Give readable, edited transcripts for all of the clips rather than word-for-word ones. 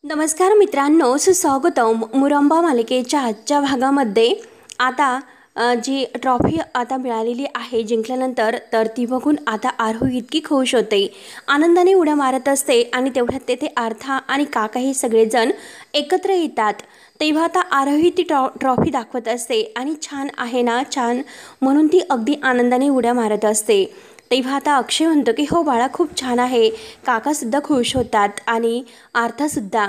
नमस्कार मित्रांनो, सुस्वागतम मुरंबा मालिकेच्या आजच्या भागामध्ये. आता जी ट्रॉफी आता मिळालेली आहे जिंकल्यानंतर, तर ती बघून आता आरोही इतकी खुश होते, आनंदाने उड्या मारत असते. आणि तेवढ्यात तेथे आर्था आणि काका हे सगळेजण एकत्र येतात. तेव्हा आता आरोही ती ट्रॉफी दाखवत असते आणि छान आहे ना, छान म्हणून ती अगदी आनंदाने उड्या मारत असते. तेव्हा आता अक्षय म्हणतो की हो बाळा, खूप छान आहे. काकासुद्धा खुश होतात आणि आर्थासुद्धा,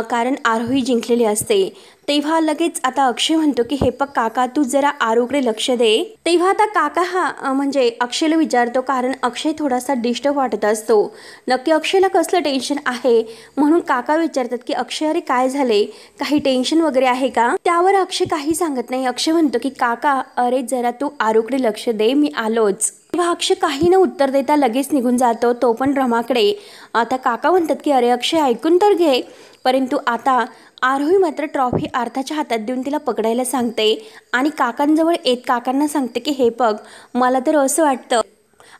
कारण आरोही जिंकलेली असते. तेव्हा लगेच आता अक्षय म्हणतो की हे बघ काका, तू जरा आरूकडे लक्ष दे. तेव्हा आता काका हा म्हणजे अक्षयला विचारतो, कारण अक्षय थोडासा डिस्टर्ब वाटत असतो. नक्की अक्षयला कसलं टेन्शन आहे म्हणून काका विचारतात की अक्षय, अरे काय झाले, काही टेन्शन वगैरे आहे का? त्यावर अक्षय काही सांगत नाही. अक्षय म्हणतो की काका, अरे जरा तू आरूकडे लक्ष दे, मी आलोच. तेव्हा अक्षय काही न उत्तर देता लगेच निघून जातो, तो पण रमाकडे. आता काका म्हणतात की अरे अक्षय, ऐकून तर घे. परंतु आता आरोही मात्र ट्रॉफी आर्थाच्या हातात देऊन तिला पकडायला सांगते आणि काकांजवळ येत काकांना सांगते की हे बघ, मला तर असं वाटतं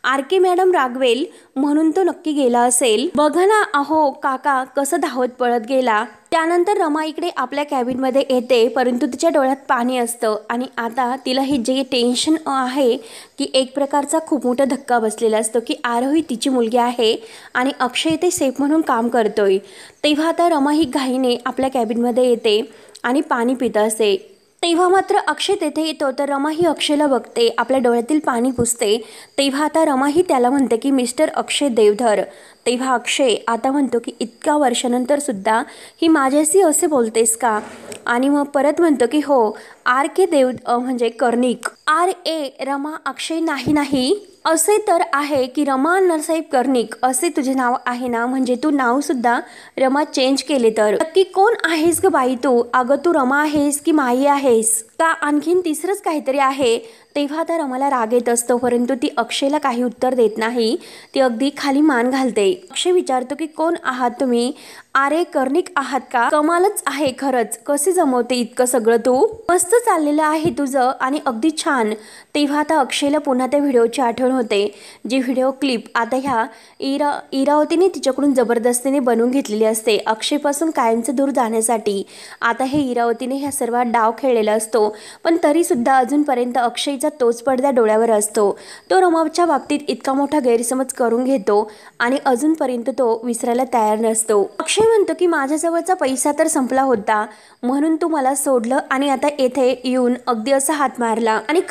आर.के. मॅडम रागवेल म्हणून तो नक्की गेला असेल. बघा ना, अहो काका कसं धावत पळत गेला. त्यानंतर रमा इकडे आपल्या कॅबिनमध्ये येते, परंतु तिच्या डोळ्यात पाणी असतं आणि आता तिला हे जे टेन्शन आहे की एक प्रकारचा खूप मोठा धक्का बसलेला असतो की आरोही तिची मुलगी आहे आणि अक्षय ते सेफ म्हणून काम करतोय. तेव्हा आता रमा ही घाईने आपल्या कॅबिनमध्ये येते आणि पाणी पित असते. तेव्हा मात्र अक्षय तेथे येतो, तर रमा ही अक्षयला बघते, आपल्या डोळ्यातील पाणी पुसते. तेव्हा आता रमा ही त्याला म्हणते की मिस्टर अक्षय देवधर. तेव्हा अक्षय आता म्हणतो की इतक्या वर्षानंतर सुद्धा ही माझ्याशी असे बोलतेस का? आणि मग परत म्हणतो की हो, आर.के. देव म्हणजे कर्णिक. आर.ए. रमा अक्षय, नाही नाही, असे तर आहे की रमा अण्णासाहेब कर्णिक असे तुझे नाव आहे ना, म्हणजे तू नाव सुद्धा रमा चेंज केले तर नक्की कोण आहेस ग बाई तू? अगं तू रमा आहेस की माई आहेस का आणखीन तिसरंच काहीतरी आहे? तेव्हा आता रमाला राग येत असतो, परंतु ती अक्षयला काही उत्तर देत नाही. ती अगदी खाली मान घालते. अक्षय विचारतो की कोण आहात तुम्ही? अरे कर्णिक आहात का? कमालच आहे खरंच, कसे जमवते इतकं सगळं तू? मस्त चाललेलं आहे तुझं आणि अगदी छान. तेव्हा आता अक्षयला पुन्हा त्या व्हिडिओची आठवण होते, जी व्हिडिओ क्लिप आता ह्या इरावतीने तिच्याकडून जबरदस्तीने बनवून घेतलेली असते अक्षयपासून कायमचं दूर जाण्यासाठी. आता हे इरावतीने ह्या सर्व डाव खेळलेला असतो, पण तरीसुद्धा अजूनपर्यंत अक्षयचा तोच पडदा डोळ्यावर असतो. तो रमाच्या बाबतीत इतका मोठा गैरसमज करून घेतो आणि अजूनपर्यंत तो विसरायला तयार नसतो. अक्षय म्हणतो की माझ्याजवळचा पैसा तर संपला होता म्हणून तू मला सोडलं आणि आता येथे येऊन अगदी असा हात मारला. आणि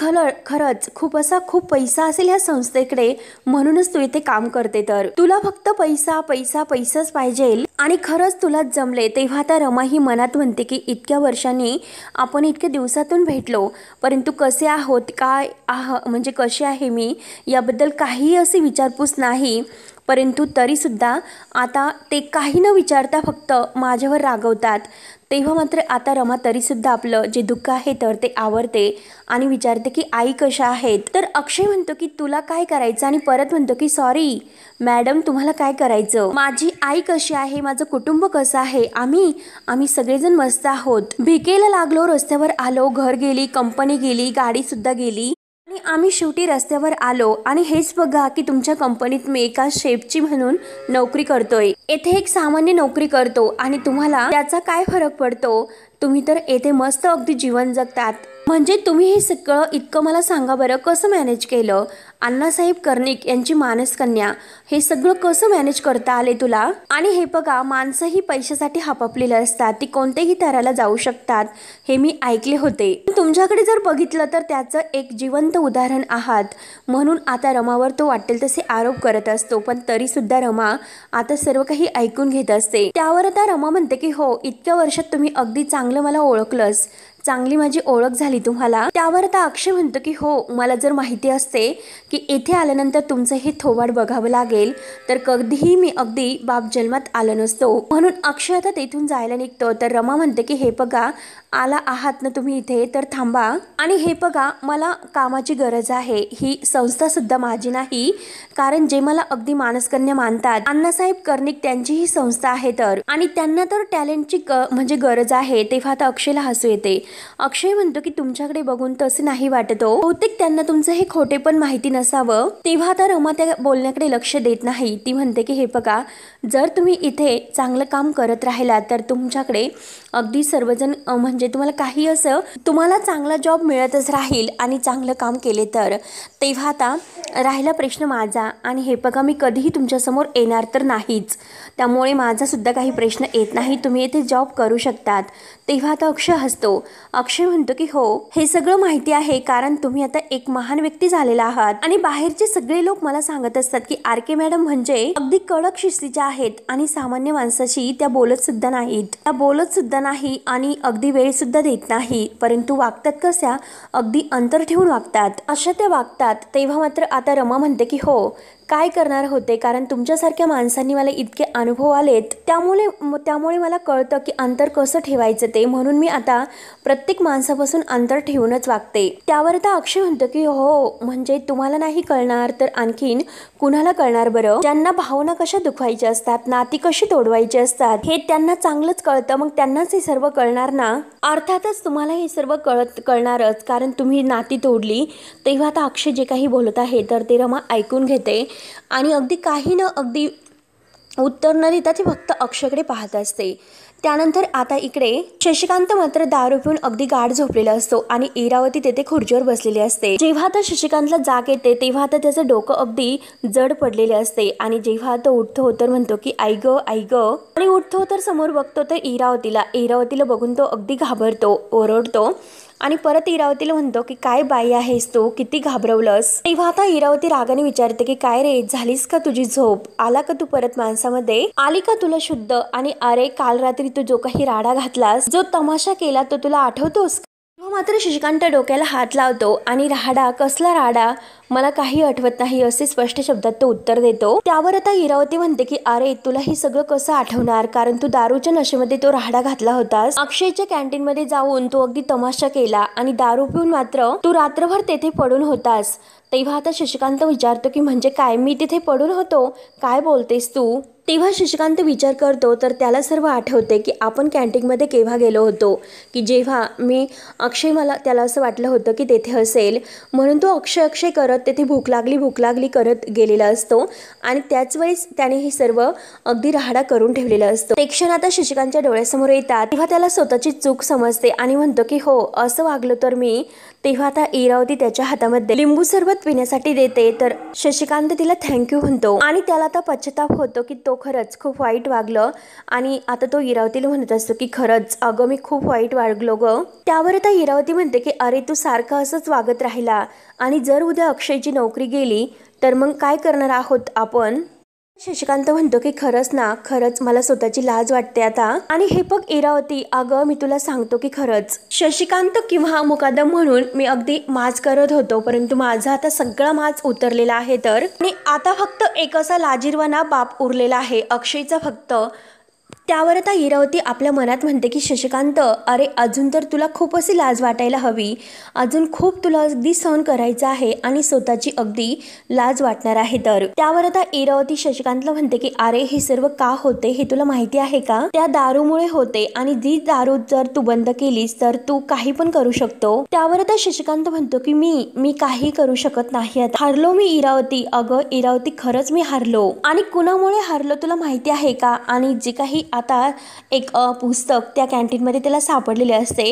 खरंच खूप पैसा असेल ह्या संस्थेकडे म्हणूनच तू इथे काम करते. तर तुला फक्त पैसा पैसा पैसाच पाहिजे आणि खरंच तुलाच जमले. तेव्हा आता रमा ही मनात म्हणते की इतक्या वर्षांनी आपण इतक्या दिवसातून भेटलो, परंतु कसे आहोत, काय म्हणजे कसे आहे मी, याबद्दल काही अशी विचारपूस नाही. परंतु तरीसुद्धा आता ते काही न विचारता फक्त माझ्यावर रागवतात. तेव्हा मात्र आता रमा तरीसुद्धा आपलं जे दुःख आहे तर ते आवरते आणि विचारते की आई कशा आहेत? तर अक्षय म्हणतो की तुला काय करायचं आणि परत म्हणतो की सॉरी मॅडम, तुम्हाला काय करायचं? माझी आई कशी आहे, माझं कुटुंब कसं आहे, आम्ही सगळेजण मस्त आहोत. भिकेला लागलो, रस्त्यावर आलो, घर गेली, कंपनी गेली, गाडी सुद्धा गेली आणि आम्ही शेवटी रस्त्यावर आलो. आणि हेच बघा की तुमच्या कंपनीत मी एका शेफची म्हणून नोकरी करतोय. येथे एक सामान्य नोकरी करतो आणि तुम्हाला त्याचा काय फरक पडतो? तुम्ही तर येथे मस्त अगदी जीवन जगतात. म्हणजे तुम्ही हे सगळं इतकं मला सांगा बरं, कसं मॅनेज केलं? अण्णासाहेब कर्णिक यांची मानसकन्या, हे सगळं कसं मॅनेज करता आले तुला? आणि हे बघा, माणसं ही पैशासाठी हापापलेली असतात, ती कोणत्याही थराला जाऊ शकतात, हे मी ऐकले होते. तुमच्याकडे जर बघितलं तर त्याचं एक जिवंत उदाहरण आहात. म्हणून आता रमावर तो वाटेल तसे आरोप करत असतो, पण तरी सुद्धा रमा आता सर्व काही ऐकून घेत असते. त्यावर आता रमा म्हणते की हो, इतक्या वर्षात तुम्ही अगदी चांगलं मला ओळखलंस, चांगली माझी ओळख झाली तुम्हाला. त्यावर आता अक्षय म्हणतो की हो, मला जर माहिती असते की येथे आल्यानंतर तुमचं हे थोबाड बघावं लागेल तर कधीही मी अगदी बाप जन्मात आलो नसतो. म्हणून अक्षय आता तेथून जायला निघतो. तर रमा म्हणते की हे बघा, आला आहात ना तुम्ही इथे, तर थांबा. आणि हे बघा, मला कामाची गरज आहे. ही संस्था सुद्धा माझी नाही, कारण जे मला अगदी मानसकन्या मानतात अण्णासाहेब कर्णिक त्यांची ही संस्था आहे. तर आणि त्यांना तर टॅलेंटची म्हणजे गरज आहे. तेव्हा आता अक्षयला हसू येते. अक्षय म्हणतो की तुमच्याकडे बघून तसे नाही वाटत हो, बहुतेक त्यांना तुमचं हे खोटे पण माहिती नसावं. तेव्हा आता रमा त्या बोलण्याकडे लक्ष देत नाही. ती म्हणते की हे बघा, जर तुम्ही इथे चांगलं काम करत राहिलात तर तुमच्याकडे अगदी सर्वजण म्हणजे तुम्हाला काही असं तुम्हाला चांगला जॉब मिळतच राहील आणि चांगलं काम केले तर. तेव्हा आता राहिला प्रश्न माझा, आणि हे बघा मी कधीही तुमच्यासमोर येणार तर नाहीच, त्यामुळे माझा सुद्धा काही प्रश्न येत नाही, तुम्ही इथे जॉब करू शकतात. तेव्हा आता अक्षय हसतो. अक्षय म्हणतो की हो, हे सगळं माहिती आहे, कारण तुम्ही आता एक महान व्यक्ती झालेला आहात आणि बाहेरचे सगळे लोक मला सांगत असतात की आर.के. मॅडम म्हणजे अगदी कडक शिस्तीच्या आहेत आणि सामान्य माणसाशी त्या बोलत सुद्धा नाहीत. त्या बोलत सुद्धा नाही आणि अगदी वेळ सुद्धा देत नाही, परंतु वागतात कशा, अगदी अंतर ठेवून वागतात, अशा त्या वागतात. तेव्हा मात्र आता रमा म्हणते की हो, काय करणार होते, कारण तुमच्यासारख्या माणसांनी मला इतके अनुभव आलेत, त्यामुळे मला कळतं की अंतर कसं ठेवायचं ते, म्हणून मी आता प्रत्येक माणसापासून अंतर ठेवूनच वागते. त्यावर आता अक्षय म्हणतो की हो, म्हणजे तुम्हाला नाही कळणार तर आणखीन कुणाला कळणार बरं. ज्यांना भावना कशा दुखवायच्या असतात, नाती कशी तोडवायची असतात, हे त्यांना चांगलंच कळतं, मग त्यांनाच हे सर्व कळणार ना. अर्थातच तुम्हाला हे सर्व कळणारच, कारण तुम्ही नाती तोडली. तेव्हा आता अक्षय जे काही बोलत आहे तर ते रमा ऐकून घेते आणि अगदी काही न अगदी उत्तर न देता ती फक्त अक्षयकडे पाहत असते. त्यानंतर आता इकडे शशिकांत मात्र दारू पिऊन अगदी गाढ झोपलेला असतो आणि इरावती तेथे खुर्चीवर बसलेली असते. जेव्हा आता शशिकांतला जाग येते तेव्हा आता त्याचं डोकं अगदी जड पडलेले असते आणि जेव्हा तो उठतो तर म्हणतो की आई ग आई ग, आणि उठतो तर समोर बघतो तर इरावतीला बघून तो अगदी घाबरतो, ओरडतो आणि परत इरावतीला म्हणतो की काय बाई आहेस तू, किती घाबरवलंस. तेव्हा आता इरावती रागाने विचारते की काय रे, झालीस का तुझी झोप, आला का तू परत माणसामध्ये, आली का तुला शुद्ध, आणि अरे काल रात्री तू जो काही राडा घातलास, जो तमाशा केला तो तुला आठवतोस. मात्र शशिकांत डोक्याला हात लावतो आणि राडा, कसला राडा, मला काही आठवत नाही असे स्पष्ट शब्दात तो उत्तर देतो. त्यावर आता इरावती म्हणते की अरे तुला हे सगळं कसं आठवणार, कारण तू दारूच्या नशेमध्ये तो राडा घातला होतास, अक्षयच्या कॅन्टीन मध्ये जाऊन तो अगदी तमाशा केला आणि दारू पिऊन मात्र तू रात्रभर तेथे पडून होतास. तेव्हा आता शशिकांत विचारतो की म्हणजे काय, मी तिथे पडून होतो, काय बोलतेस तू. तेव्हा शशिकांत विचार करतो तर त्याला सर्व आठवते की आपण कॅन्टीनमध्ये केव्हा गेलो होतो, की जेव्हा अक्षय मला त्याला असं वाटलं होतं की तेथे असेल, म्हणून तो अक्षय करत तेथे भूक लागली करत गेलेला असतो आणि त्याच वेळेस त्याने हे सर्व अगदी राहाडा करून ठेवलेलं असतं. ते क्षण आता शशिकांतच्या डोळ्यासमोर येतात. तेव्हा त्याला स्वतःची चूक समजते आणि म्हणतो की हो, असं वागलो तर मी. तेव्हा आता इरावती त्याच्या हातामध्ये लिंबू सरबत पिण्यासाठी देते तर शशिकांत तिला थँक्यू म्हणतो आणि त्याला आता पश्चाताप होतो की तो खरंच खूप वाईट वागलं. आणि आता तो इरावतीला म्हणत असतो की खरंच अगं मी खूप वाईट वागलो ग. त्यावर आता इरावती म्हणते की अरे तू सारखं असंच वागत राहिला आणि जर उद्या अक्षयची नोकरी गेली तर मग काय करणार आहोत आपण. शशिकांत म्हणतो की खरंच ना, खरंच मला स्वतःची लाज वाटते आता. आणि हे बघ इरावती, अगं मी तुला सांगतो की खरंच शशिकांत किंवा मुकादम म्हणून मी अगदी माज करत होतो, परंतु माझा आता सगळा माज उतरलेला आहे तर, आणि आता फक्त एक असा लाजिरवाना बाप उरलेला आहे अक्षयचा फक्त. त्यावर आता इरावती आपल्या मनात म्हणते की शशिकांत, अरे अजून तर तुला खूप अशी लाज वाटायला हवी, अजून खूप तुला अगदी सहन करायचं आहे आणि स्वतःची अगदी लाज वाटणार आहे तर. त्यावर आता इरावती शशिकांतला म्हणते की अरे हे सर्व का होते हे तुला माहिती आहे का, त्या दारूमुळे होते आणि ती दारू जर तू बंद केलीस तर तू काही पण करू शकतो. त्यावर आता शशिकांत म्हणतो की मी काही करू शकत नाही, आता हारलो मी इरावती. अगं इरावती खरंच मी हारलो, आणि कुणामुळे हारलो तुला माहिती आहे का. आणि जे काही आता एक पुस्तक त्या कॅन्टीनमध्ये त्याला सापडलेले असते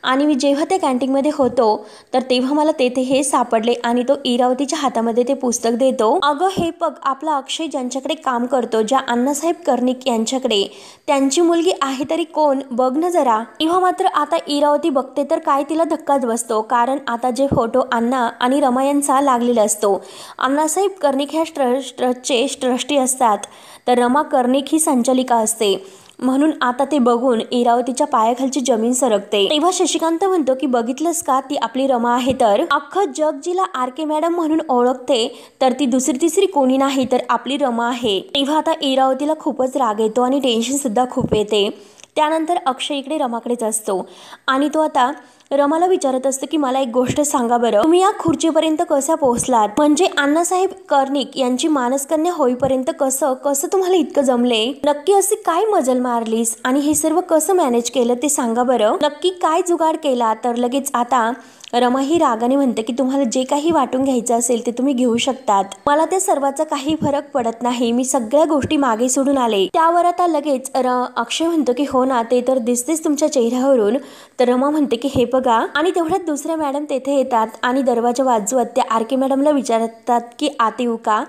आणि मी जेव्हा त्या कॅन्टीनमध्ये होतो तर तेव्हा मला तेथे हे सापडले आणि तो इरावतीच्या हातामध्ये ते पुस्तक देतो. अगं हे बघ, आपला अक्षय ज्यांच्याकडे काम करतो, ज्या अण्णासाहेब कर्णिक यांच्याकडे, त्यांची मुलगी आहे तरी कोण, बघ ना जरा. तेव्हा मात्र आता इरावती बघते तर काय तिला धक्काच बसतो, कारण आता जे फोटो अण्णा आणि रमा यांचा लागलेला असतो, अण्णासाहेब कर्णिक ह्या ट्रस्टचे ट्रस्टी असतात तर रमा कर्णिक ही संचालिका असते, म्हणून आता ते बघून इरावतीच्या पायाखालची जमीन सरकते. तेव्हा शशिकांत म्हणतो की बघितलंस का, ती आपली रमा आहे तर. अख्खं जग जिला आर.के. मॅडम म्हणून ओळखते तर ती दुसरी तिसरी कोणी नाही तर आपली रमा आहे. तेव्हा आता इरावतीला खूपच राग येतो आणि टेन्शन सुद्धा खूप येते. त्यानंतर अक्षय इकडे रमाकडेच असतो आणि तो आता रमाला विचारत असते की मला एक गोष्ट सांगा बरं, तुम्ही या खुर्चीपर्यंत कसा पोहोचलात? म्हणजे अण्णासाहेब कर्णिक यांची मानसकन्या होईपर्यंत कसं कसं तुम्हाला इतकं जमले? नक्की अशी काय मजल मारलीस आणि हे सर्व कसं मॅनेज केलं ते सांगा बरं. नक्की काय जुगाड केला? तर लगेच आता रमा ही रागाने म्हणते की तुम्हाला जे काही वाटून घ्यायचं असेल ते तुम्ही घेऊ शकतात, मला त्या सर्वाचा काही फरक पडत नाही, मी सगळ्या गोष्टी मागे सोडून आले. त्यावर आता लगेच अक्षय म्हणतो की हो ना, ते तर दिसतेच तुमच्या चेहऱ्यावरून. तर रमा म्हणते की हे बघा. आणि तेवढ्यात दुसऱ्या मॅडम तेथे येतात आणि दरवाजा वाजवत त्या आर.के. मॅडमला विचारतात की आत येऊ का?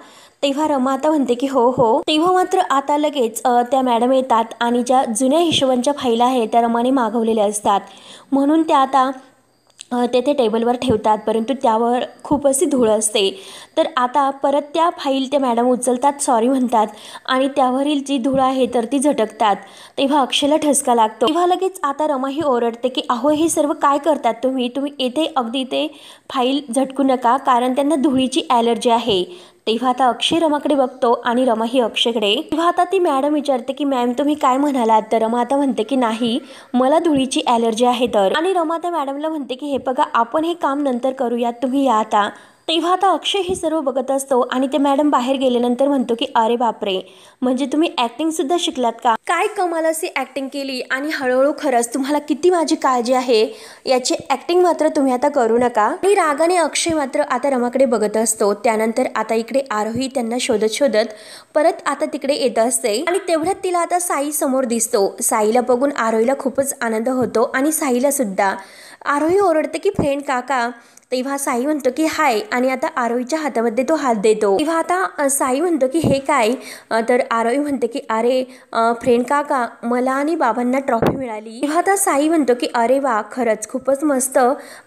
तेव्हा रमा आता म्हणते की हो हो. तेव्हा मात्र आता लगेच त्या मॅडम येतात आणि ज्या जुन्या हिशोबांच्या फाईल आहेत त्या रमाने मागवलेल्या असतात म्हणून त्या आता तेथे टेबलवर ठेवतात, परंतु त्यावर खूप अशी धूळ असते. तर आता परत त्या फाईल त्या मॅडम उचलतात, सॉरी म्हणतात आणि त्यावरील जी धूळ आहे तर ती झटकतात. तेव्हा अक्षयला ठसका लागतो. तेव्हा लगेच आता रमा ही ओरडते की अहो हे सर्व काय करतात तुम्ही येथे अगदी ते फाईल झटकू नका, कारण त्यांना धुळीची ॲलर्जी आहे. तेव्हा आता अक्षय रमाकडे बघतो आणि रमा ही अक्षयकडे. तेव्हा आता ती मॅडम विचारते की मॅम तुम्ही काय म्हणालात? तर रमा आता म्हणते की नाही, मला धुळीची ॲलर्जी आहे. तर आणि रमा त्या मॅडमला म्हणते की हे बघा, आपण हे काम नंतर करूयात, तुम्ही या आता. तेव्हा आता अक्षय हे सर्व बघत असतो आणि ते मॅडम बाहेर गेल्यानंतर म्हणतो की अरे बापरे, म्हणजे तुम्ही ॲक्टिंग सुद्धा शिकलात का? काय कमाल अशी ॲक्टिंग केली आणि हळूहळू खरंच तुम्हाला किती माझी काळजी आहे याची ॲक्टिंग मात्र तुम्ही आता करू नका. आणि रागाने अक्षय मात्र आता रमाकडे बघत असतो. त्यानंतर आता इकडे आरोही त्यांना शोधत शोधत परत आता तिकडे येत असते आणि तेवढ्यात तिला आता साई समोर दिसतो. साईला बघून आरोहीला खूपच आनंद होतो आणि साईला सुद्धा. आरोही ओरडते की फ्रेंड काका. तेव्हा साई म्हणतो की हाय आणि आता आरोहीच्या हातामध्ये तो हात देतो. तेव्हा आता साई म्हणतो की हे काय? तर आरोही म्हणते की अरे फ्रेंड काका, मला आणि बाबांना ट्रॉफी मिळाली. तेव्हा आता साई म्हणतो की अरे वा, खरंच खूपच मस्त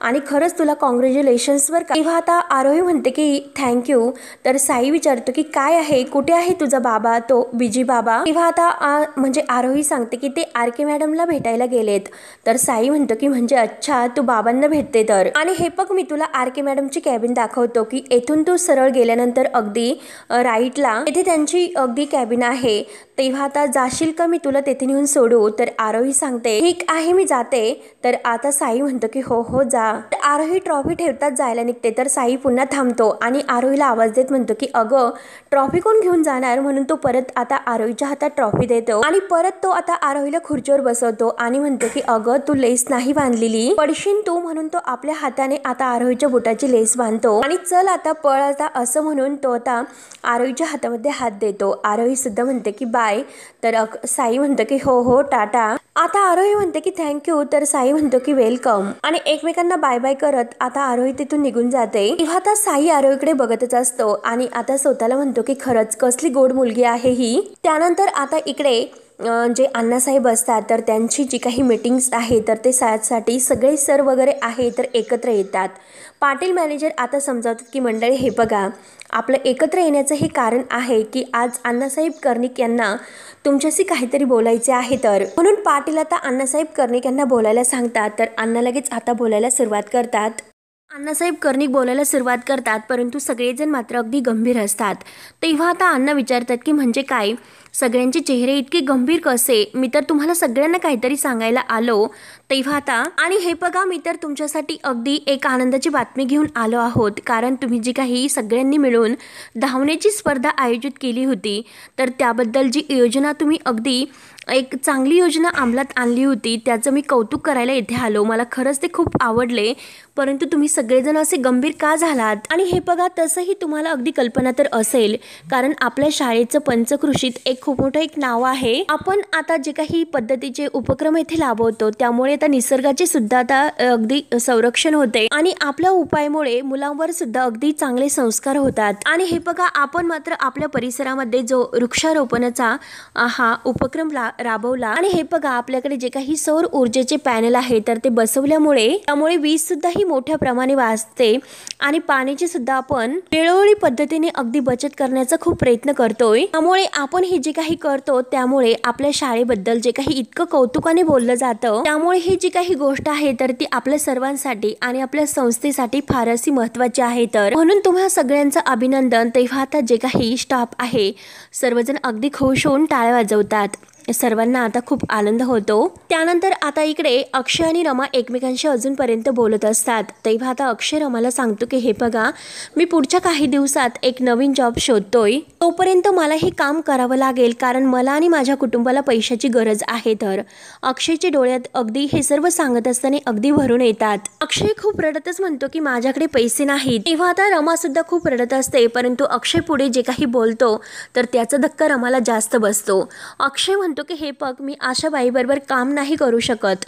आणि खरंच तुला कॉंग्रॅच्युलेशन्स वर. तेव्हा आता आरोही म्हणते की थँक्यू. तर साई विचारतो की काय आहे, कुठे आहे तुझा बाबा, तो बिजी बाबा? तेव्हा आता म्हणजे आरोही सांगते की ते आर.के. मॅडमला भेटायला गेलेत. तर साई म्हणतो की म्हणजे अच्छा, तू बाबांना भेटते तर. आणि हे बघ, मी तुला आर.के. मॅडमची कॅबिन दाखवतो की येथून तू सरळ गेल्यानंतर अगदी राईटला तिथे त्यांची अगदी कॅबिन आहे. तेव्हा आता जाशील का मी तुला तेथे नेऊन सोडू? तर आरोही सांगते ठीक आहे मी जाते. तर आता साई म्हणतो की हो हो जा. तर आरोही ट्रॉफी ठेवतात जायला निघते. तर साई पुन्हा थांबतो आणि आरोहीला आवाज देत म्हणतो की अगं ट्रॉफी कोण घेऊन जाणार? म्हणून तो परत आता आरोहीच्या हातात ट्रॉफी देतो आणि परत तो आता आरोहीला खुर्चीवर बसवतो आणि म्हणतो की अगं तू लेस नाही बांधलेली, पडशील तू. म्हणून तो आपल्या हाताने आता आरोहीच्या बुटाची लेस बांधतो आणि चल आता पळ आता, असं म्हणून तो आता आरोहीच्या हातामध्ये हात देतो. आरोही सुद्धा म्हणते की बाय. तर साई म्हणतो की हो हो टाटा. आता आरोही म्हणते की थँक्यू. तर साई म्हणतो की वेलकम आणि एकमेकांना बाय बाय करत आता आरोही तिथून निघून जाते. तेव्हा आता साई आरोहीकडे बघतच असतो आणि आता स्वतःला म्हणतो की खरंच कसली गोड मुलगी आहे ही. त्यानंतर आता इकडे जे अण्णासाहेब असतात तर त्यांची जी काही मीटिंग्स आहे तर ते साठी सगळे सर वगैरे आहे तर एकत्र येतात. पाटील मॅनेजर आता समजावतात की मंडळी हे बघा, आपलं एकत्र येण्याचं हे कारण आहे की आज अण्णासाहेब कर्णिक यांना तुमच्याशी काहीतरी बोलायचे आहे. तर म्हणून पाटील आता अण्णासाहेब कर्णिक यांना बोलायला सांगतात. तर अण्णा लगेच आता बोलायला सुरुवात करतात. अण्णासाहेब कर्णिक बोलायला सुरुवात करतात, परंतु सगळेजण मात्र अगदी गंभीर असतात. तेव्हा आता अण्णा विचारतात की म्हणजे काय, सगळ्यांचे चेहरे इतके गंभीर कसे? मी तर तुम्हाला सगळ्यांना काहीतरी सांगायला आलो. तेव्हा आता आणि हे बघा, मी तर तुमच्यासाठी अगदी एक आनंदाची बातमी घेऊन आलो आहोत, कारण तुम्ही जी काही सगळ्यांनी मिळून धावण्याची स्पर्धा आयोजित केली होती तर त्याबद्दल जी योजना तुम्ही अगदी एक चांगली योजना अंमलात आणली होती त्याचं मी कौतुक करायला इथे आलो. मला खरंच ते खूप आवडले, परंतु तुम्ही सगळेजण असे गंभीर का झालात? आणि हे बघा, तसंही तुम्हाला अगदी कल्पना तर असेल, कारण आपल्या शाळेचं पंचकृषीत एक खूप मोठं एक नाव आहे. आपण आता जे काही पद्धतीचे उपक्रम इथे राबवतो त्यामुळे आता निसर्गाचे सुद्धा आता अगदी संरक्षण होते आणि आपल्या उपायामुळे मुलांवर सुद्धा अगदी चांगले संस्कार होतात. आणि हे बघा, आपण मात्र आपल्या परिसरामध्ये जो वृक्षारोपणाचा हा उपक्रम राबवला आणि हे बघा, आपल्याकडे जे काही सौर ऊर्जेचे पॅनल आहे तर ते बसवल्यामुळे त्यामुळे वीज सुद्धा ही मोठ्या प्रमाणे वाचते आणि पाण्याची सुद्धा आपण वेळोवेळी पद्धतीने अगदी बचत करण्याचा खूप प्रयत्न करतोय. त्यामुळे आपण हे जे काही करतो त्यामुळे आपल्या शाळेबद्दल जे काही इतकं कौतुकाने बोललं जातं त्यामुळे ही जी काही गोष्ट आहे तर ती आपल्या सर्वांसाठी आणि आपल्या संस्थेसाठी फारशी महत्त्वाची आहे. तर म्हणून तुम्हा सगळ्यांचं अभिनंदन. तेव्हा आता जे काही स्टाफ आहे सर्वजण अगदी खुश होऊन टाळ्या वाजवतात. सर्वांना आता खूप आनंद होतो। त्यानंतर आता इकडे अक्षय आणि रमा एकमेकांशी अजूनपर्यंत बोलत असतात। तेव्हा आता अक्षय रमाला सांगतो की हे बघा, मी पुढच्या काही दिवसात एक नवीन जॉब शोधतोय, तोपर्यंत मला हे काम करावं लागेल कारण मला आणि माझ्या कुटुंबाला पैशाची गरज आहे। तर अक्षयच्या डोळ्यात अगदी हे सर्व सांगत असताना अगदी भरून येतात। अक्षय खूप रडतच म्हणतो की माझ्याकडे पैसे नाहीत। तेव्हा आता रमा सुद्धा खूप रडत असते, परंतु अक्षय पुढे जे काही बोलतो तर त्याचा धक्का रमाला जास्त बसतो। अक्षय म्हणतो की हे बघ, मी अशा बाईबरोबर काम नाही करू शकत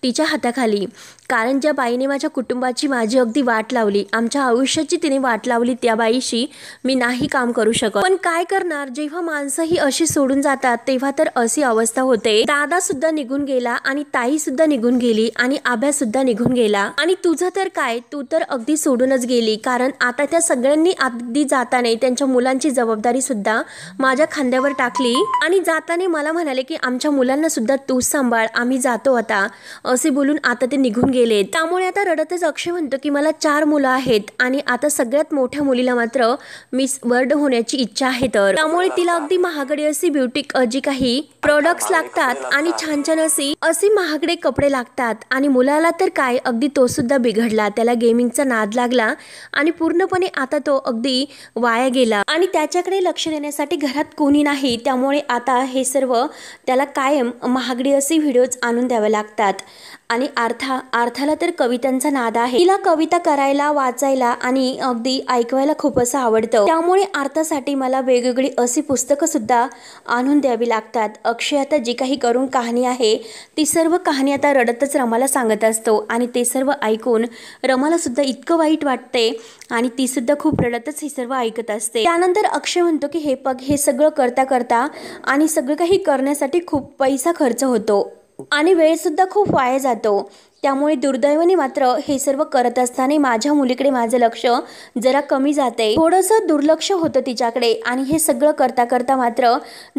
तिच्या हाताखाली, कारण ज्या बाईने माझ्या कुटुंबाची माझी अगदी वाट लावली, आमच्या आयुष्याची तिने वाट लावली, त्या बाईशी मी नाही काम करू शकत। पण काय करणार, जेव्हा माणसं ही अशी सोडून जातात तेव्हा तर अशी अवस्था होते। दादा सुद्धा निघून गेला आणि ताई सुद्धा निघून गेली आणि आभ्या सुद्धा निघून गेला आणि तुझं तर काय, तू तर अगदी सोडूनच गेली, कारण आता त्या सगळ्यांनी अगदी जाताना त्यांच्या मुलांची जबाबदारी सुद्धा माझ्या खांद्यावर टाकली आणि जाताना मला म्हणाले की आमच्या मुलांना सुद्धा तू सांभाळ, आम्ही जातो आता, असे बोलून आता ते निघून गेले। त्यामुळे आता रडतच अक्षय म्हणतो की मला 4 मुलं आहेत आणि आता सगळ्यात मोठ्या मुलीला मात्र मिस वर्ल्ड होण्याची इच्छा आहे। तर त्यामुळे तिला अगदी महागडी अशी ब्युटी जी काही प्रोडक्ट्स लागतात आणि छान छान अशी महागडे कपडे लागतात आणि मुलाला तर काय, अगदी तो सुद्धा बिघडला, त्याला गेमिंगचा नाद लागला आणि पूर्णपणे आता तो अगदी वाया गेला आणि त्याच्याकडे लक्ष देण्यासाठी घरात कोणी नाही। त्यामुळे आता हे सर्व त्याला कायम महागडी अशी व्हिडिओज आणून द्यावे लागतात आणि अर्थाला तर कवितांचा नाद आहे, तिला कविता करायला, वाचायला आणि अगदी ऐकवायला खूप असं आवडतं। त्यामुळे अर्थासाठी मला वेगवेगळी अशी पुस्तकं सुद्धा आणून द्यावी लागतात। अक्षय आता जी काही करून कहाणी आहे ती सर्व कहाणी आता रडतच रमाला सांगत असतो आणि ते सर्व ऐकून रमाला सुद्धा इतकं वाईट वाटते आणि ती सुद्धा खूप रडतच हे सर्व ऐकत असते। त्यानंतर अक्षय म्हणतो की हे बघ, हे सगळं करता करता आणि सगळं काही करण्यासाठी खूप पैसा खर्च होतो आणि वेळ सुद्धा खूप वाया जातो। त्यामुळे दुर्दैवाने मात्र हे सर्व करत असताना माझ्या मुलीकडे माझं लक्ष जरा कमी जाते, थोडंसं दुर्लक्ष होतं तिच्याकडे आणि हे सगळं करता करता मात्र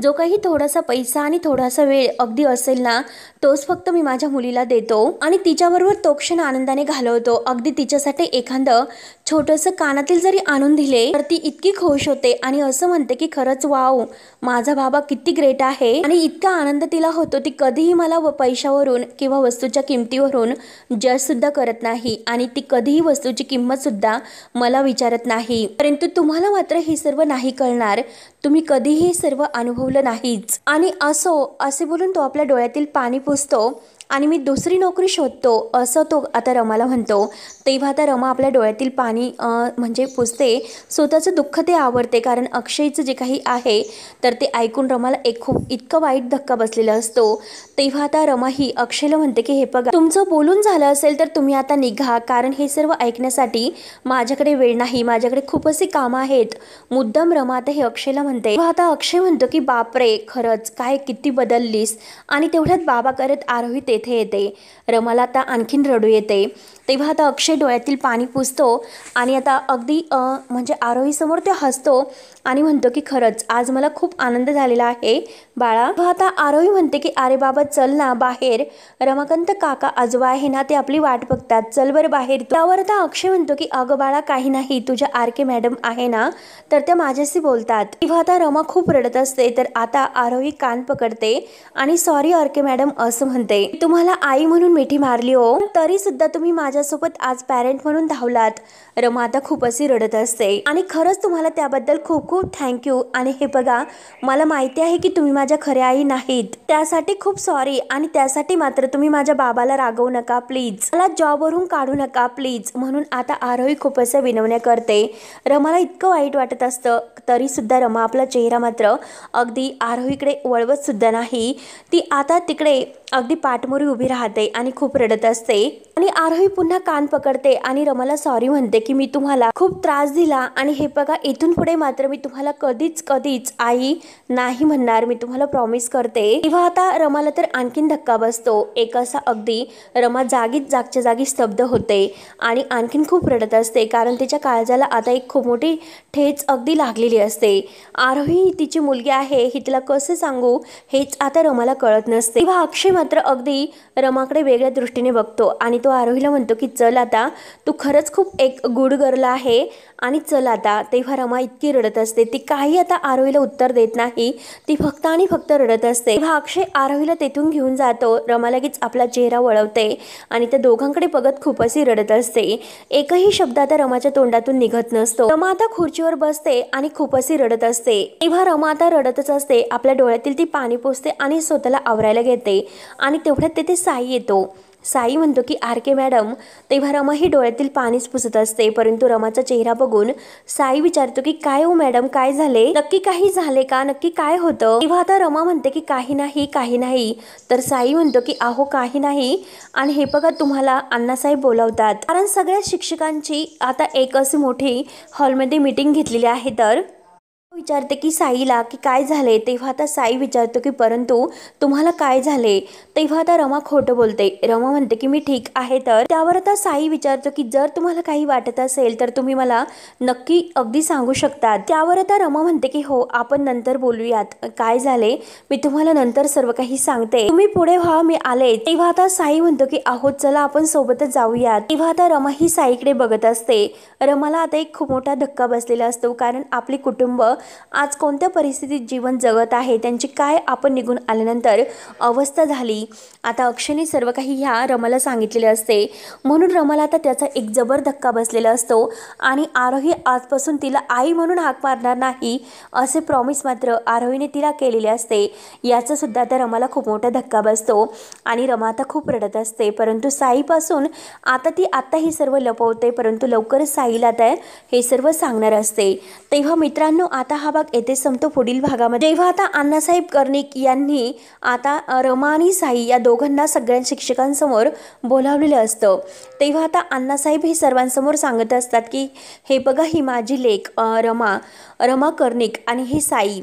जो काही थोडासा पैसा आणि थोडासा वेळ अगदी असेल ना, तोच फक्त मी माझ्या मुलीला देतो आणि तिच्याबरोबर तो क्षण आनंदाने घालवतो। अगदी तिच्यासाठी एखादं छोटंसं कानातील जरी आणून दिले तर ती इतकी खुश होते आणि असं म्हणते की खरंच वाव, माझा बाबा किती ग्रेट आहे आणि इतका आनंद तिला होतो, ती कधीही मला पैशावरून किंवा वस्तूच्या किमतीवरून जज सुद्धा करत नाही आणि ती कधीही वस्तूची किंमत सुद्धा मला विचारत नाही। परंतु तुम्हाला मात्र हे सर्व नाही कळणार, तुम्ही कधीही सर्व अनुभवलं नाहीच आणि असे बोलून तो आपल्या डोळ्यातील पाणी पुसतो आणि मी दुसरी नोकरी शोधतो असं तो आता रमाला म्हणतो। तेव्हा आता रमा आपल्या डोळ्यातील पाणी म्हणजे पुसते, स्वतःचं दुःख ते आवडते, कारण अक्षयचं जे काही आहे तर ते ऐकून रमाला खूप इतका वाईट धक्का बसलेला असतो। तेव्हा आता रमा ही अक्षयला म्हणते की हे बघा, तुमचं बोलून झालं असेल तर तुम्ही आता निघा, कारण हे सर्व ऐकण्यासाठी माझ्याकडे वेळ नाही, माझ्याकडे खूप असे कामं आहेत। मुद्दाम रमा आता हे अक्षयला म्हणते। तेव्हा आता अक्षय म्हणतो की बापरे, खरंच काय किती बदललीस, आणि तेवढ्यात बाबा करत आरोही तेथे येते। रमाला आता आणखीन रडू येते। तेव्हा आता अक्षय डोळ्यातील पाणी पुसतो आणि आता अगदी म्हणजे आरोही समोर ते हसतो आणि म्हणतो की खरंच आज मला खूप आनंद झालेला आहे बाळा। आता आरोही म्हणते की अरे बाबा चल ना बाहेर, रमाकांत काका आजोबा आहे ना, ते आपली वाट बघतात, चल बरं बाहेर। त्यावर आता अक्षय म्हणतो की अगं बाळा काही नाही, तुझ्या आरके मॅडम आहे ना, तर त्या माझ्याशी बोलतात। तेव्हा आता रमा खूप रडत असते, तर आता आरोही कान पकडते आणि सॉरी आरके मॅडम असं म्हणते, तुम्हाला आई म्हणून मिठी मारली हो, तरी सुद्धा तुम्ही माझ्यासोबत आज पॅरेंट म्हणून धावलात। रमा आता खूप अशी रडत असते आणि खरंच तुम्हाला त्याबद्दल खूप खूप थँक्यू। आणि हे बघा, मला माहिती आहे की तुम्ही माझ्या खऱ्या आई नाहीत, त्यासाठी खूप सॉरी, आणि त्यासाठी मात्र तुम्ही माझ्या बाबाला रागवू नका प्लीज, मला जॉबवरून काढू नका प्लीज। म्हणून आता आरोही खूप असं विनवण्या करते। रमाला इतकं वाईट वाटत असतं तरी सुद्धा रमा आपला चेहरा मात्र अगदी आरोहीकडे वळवत सुद्धा नाही। ती आता तिकडे अगदी पाठमोरी उभी राहते आणि खूप रडत असते आणि आरोही पुन्हा कान पकडते आणि रमाला सॉरी म्हणते की मी तुम्हाला खूप त्रास दिला आणि हे बघा इथून पुढे मात्र मी तुम्हाला कधीच आई नाही म्हणणार, मी तुम्हाला प्रॉमिस करते। तेव्हा आता रमाला तर आणखीन धक्का बसतो। एक असा अगदी रमा जागच्या जागी स्तब्ध होते आणि आणखीन खूप रडत असते, कारण तिच्या काळजाला आता एक खूप मोठी ठेच अगदी लागलेली असते। आरोही तिची मुलगी आहे, ही तिला कसं सांगू हेच आता रमाला कळत नसते। तेव्हा अक्षय मात्र अगदी रमाकडे वेगळ्या दृष्टीने बघतो आणि तो आरोहीला म्हणतो की चल आता, तू खरंच खूप एक गुड गर्ल आहे आणि चल आता. तेव्हा रमा इतकी रडत असते, ती काही आता आरोहीला उत्तर देत नाही, ती फक्त आणि फक्त रडत असते. तेव्हा अक्षय आरोहीला तेथून घेऊन जातो. रमा लगेच आपला चेहरा वळवते आणि त्या दोघांकडे बघत खूप अशी रडत असते. एकही शब्द आता रमाच्या तोंडातून निघत नसतो. रमा आता खुर्चीवर बसते आणि खूप अशी रडत असते. तेव्हा रमा आता रडतच असते. आपल्या डोळ्यातील ती पाणी पुसते आणि स्वतःला आवरायला घेते आणि तेवढ्यात तेथे साई येतो. साई म्हणतो की आर.के. मॅडम. तेव्हा रमा ही डोळ्यातील पाणीच पुसत असते, परंतु रमाचा चेहरा बघून साई विचारतो की काय हो मॅडम, काय झाले, नक्की काही झाले का, नक्की काय होतं. तेव्हा आता रमा म्हणते की काही नाही, काही नाही. तर साई म्हणतो की अहो काही नाही, आणि हे बघा तुम्हाला अण्णासाहेब बोलावतात, कारण सगळ्या शिक्षकांची आता एक अशी मोठी हॉलमध्ये मीटिंग घेतलेली आहे. तर विचारते की साईला की काय झाले. तेव्हा आता साई विचारतो की परंतु तुम्हाला काय झाले. तेव्हा आता रमा खोटं बोलते. रमा म्हणते की मी ठीक आहे. तर त्यावर आता साई विचारतो की जर तुम्हाला काही वाटत असेल तर तुम्ही मला नक्की अगदी सांगू शकतात. त्यावर आता रमा म्हणते की हो आपण नंतर बोलूयात, काय झाले मी तुम्हाला नंतर सर्व काही सांगते, तुम्ही पुढे व्हा मी आले. तेव्हा आता साई म्हणतो की आहो चला आपण सोबतच जाऊयात. तेव्हा आता रमा ही साईकडे बघत असते. रमाला आता एक खूप मोठा धक्का बसलेला असतो, कारण आपले कुटुंब आज कोणत्या परिस्थितीत जीवन जगत आहे, त्यांची काय आपण निघून आल्यानंतर अवस्था झाली. आता अक्षयने सर्व काही ह्या रमाला सांगितलेले असते, म्हणून रमाला आता त्याचा एक जबर धक्का बसलेला असतो. आणि आरोही आजपासून तिला आई म्हणून हाक मारणार नाही असे प्रॉमिस मात्र आरोहीने तिला केलेले असते. याचा सुद्धा आता रमाला खूप मोठा धक्का बसतो आणि रमा आता खूप रडत असते. परंतु साईपासून आता ती ही सर्व लपवते, परंतु लवकरच साईला आता हे सर्व सांगणार असते. तेव्हा मित्रांनो आता हा भाग येथे संपतो. पुढील भागामध्ये जेव्हा आता अण्णासाहेब कर्णिक यांनी आता रमा आणि साई या दोघांना सगळ्या शिक्षकांसमोर बोलावलेलं असतं, तेव्हा आता अण्णासाहेब हे सर्वांसमोर सांगत असतात की हे बघा ही माझी लेक रमा कर्णिक आणि ही साई.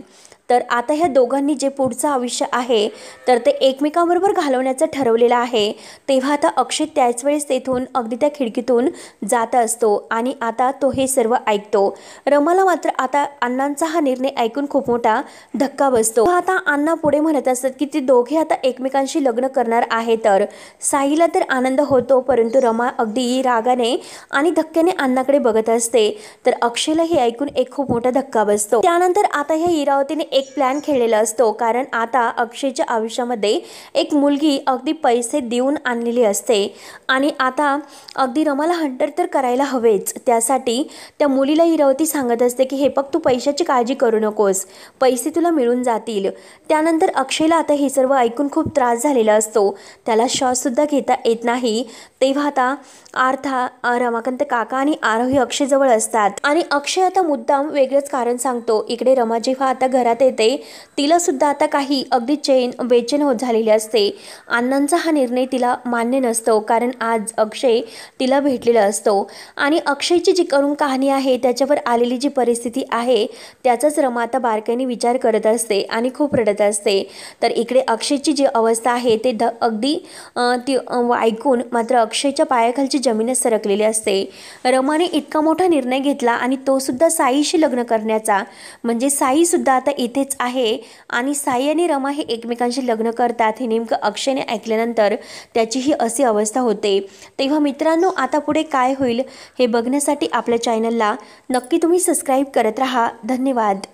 तर आता ह्या दोघांनी जे पुढचं आयुष्य आहे तर ते एकमेकांबरोबर घालवण्याचं ठरवलेलं आहे. तेव्हा आता अक्षय त्याच वेळेस तेथून अगदी त्या खिडकीतून जात असतो आणि आता तो हे सर्व ऐकतो. रमाला मात्र आता अण्णांचा हा निर्णय ऐकून खूप मोठा धक्का बसतो. आता अण्णा पुढे म्हणत असतात की ते दोघे आता एकमेकांशी लग्न करणार आहे. तर साईला तर आनंद होतो, परंतु रमा अगदी रागाने आणि धक्क्याने अण्णाकडे बघत असते. तर अक्षयला हे ऐकून एक खूप मोठा धक्का बसतो. त्यानंतर आता ह्या इरावतीने एक प्लॅन खेळलेला असतो, कारण आता अक्षयच्या आयुष्यामध्ये एक मुलगी अगदी पैसे देऊन आणलेली असते आणि आता अगदी रमाला हंटर तर करायला हवेच. त्यासाठी त्या मुलीला इरावती सांगत असते की हे बघ तू पैशाची काळजी करू नकोस, पैसे तुला मिळून जातील. त्यानंतर अक्षयला आता हे सर्व ऐकून खूप त्रास झालेला असतो, त्याला श्वाससुद्धा घेता येत नाही. तेव्हा आता रमाकांत काका आणि आरोही अक्षयजवळ असतात आणि अक्षय आता मुद्दाम वेगळंच कारण सांगतो. इकडे रमा जेव्हा आता घरात येते तिला सुद्धा आता काही अगदी बेचैन होत झालेली असते. अण्णांचा हा निर्णय तिला मान्य नसतो, कारण आज अक्षय तिला भेटलेला असतो आणि अक्षयची जी करून कहाणी आहे त्याच्यावर आलेली जी परिस्थिती आहे त्याचाच रमा आता बारकाईने विचार करत असते आणि खूप रडत असते. तर इकडे अक्षयची जी अवस्था आहे ते अगदी ती ऐकून मात्र अक्षयच्या पायाखालची जमीनच सरकलेली असते. रमाने इतका मोठा निर्णय घेतला आणि तो सुद्धा साईशी लग्न करण्याचा, म्हणजे साई सुद्धा आता इथेच आहे आणि साई आणि रमा हे एकमेकांशी लग्न करतात हे नेमकं अक्षयने ऐकल्यानंतर त्याची ही अशी अवस्था होते. तेव्हा मित्रांनो आता पुढे काय होईल हे बघण्यासाठी आपल्या चॅनलला नक्की तुम्ही सबस्क्राईब करत राहा. धन्यवाद.